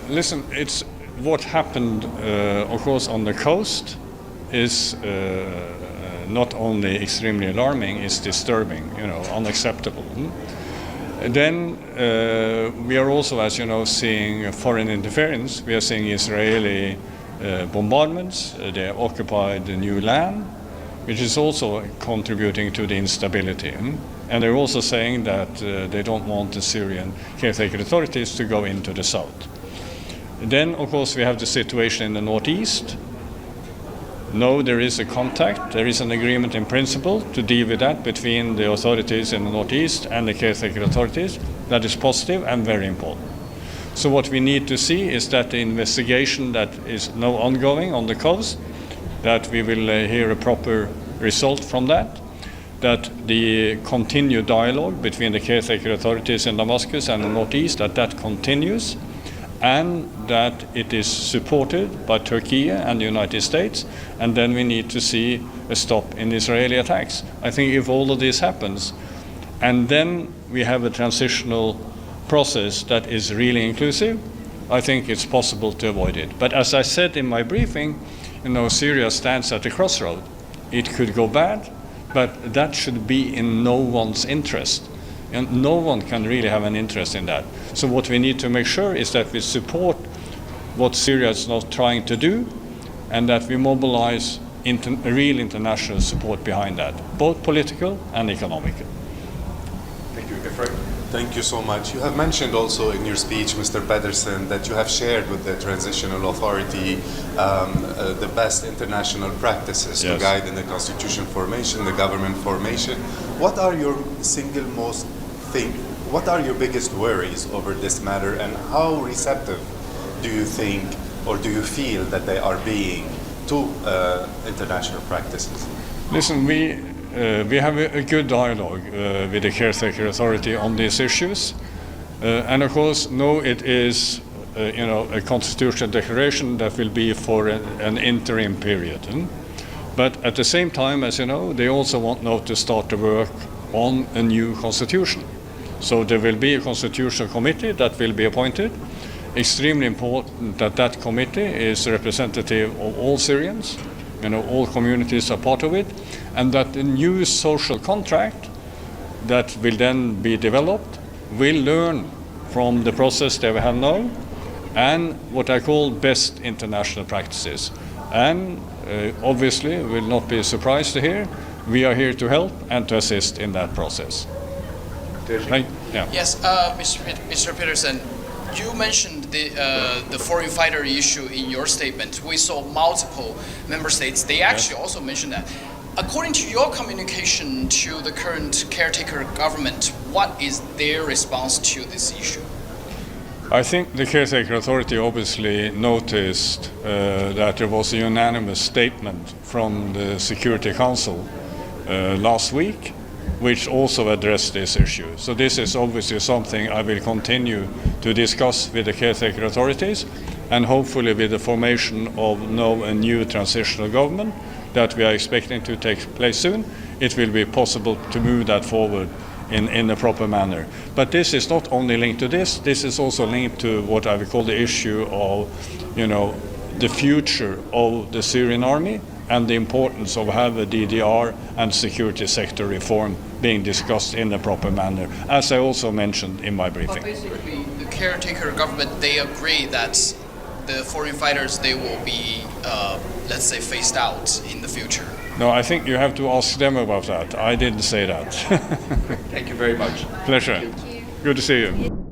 Listen, it's what happened, of course, on the coast is not only extremely alarming, it's disturbing, unacceptable. Then we are also, as you know, seeing foreign interference. We are seeing Israeli bombardments. They have occupied the new land, which is also contributing to the instability. And they're also saying that they don't want the Syrian caretaker authorities to go into the south. Then, of course, we have the situation in the northeast. No, there is a contact, there is an agreement in principle to deal with that between the authorities in the northeast and the caretaker authorities. That is positive and very important. So what we need to see is that the investigation that is now ongoing on the coast, that we will hear a proper result from that the continued dialogue between the caretaker authorities in Damascus and the northeast, that continues, and that it is supported by Turkey and the United States, and then we need to see a stop in Israeli attacks. I think if all of this happens, and then we have a transitional process that is really inclusive, I think it's possible to avoid it. But as I said in my briefing, Syria stands at a crossroad. It could go bad, but that should be in no one's interest. And no one can really have an interest in that. So what we need to make sure is that we support what Syria is now trying to do, and that we mobilize real international support behind that, both political and economical. Thank you, Geir. Thank you so much. You have mentioned also in your speech, Mr. Pedersen, that you have shared with the transitional authority the best international practices to guide in the constitution formation, the government formation. What are your what are your biggest worries over this matter, and how receptive do you think or do you feel that they are being to international practices? Listen, we have a good dialogue with the caretaker authority on these issues, and of course, no, it is a constitutional declaration that will be for an interim period. But at the same time, as you know, they also want now to start to work on a new constitution. So there will be a constitutional committee that will be appointed. Extremely important that that committee is representative of all Syrians. All communities are part of it, and that the new social contract that will then be developed will learn from the process they have now and what I call best international practices. And obviously, will not be surprised to hear, we are here to help and to assist in that process. Yes, Mr. Pedersen, you mentioned the foreign fighter issue in your statement. We saw multiple member states, they actually also mentioned that. According to your communication to the current caretaker government, what is their response to this issue? I think the caretaker authority obviously noticed that there was a unanimous statement from the Security Council last week, which also addressed this issue. So this is obviously something I will continue to discuss with the caretaker authorities, and hopefully with the formation of now a new transitional government that we are expecting to take place soon, it will be possible to move that forward in a proper manner. But this is not only linked to this is also linked to what I would call the issue of, the future of the Syrian army and the importance of having a DDR and security sector reform being discussed in a proper manner, as I also mentioned in my briefing. But basically, the caretaker government, they agree that the foreign fighters, they will be, let's say, phased out in the future. No, I think you have to ask them about that. I didn't say that. Thank you very much. Pleasure. Good to see you.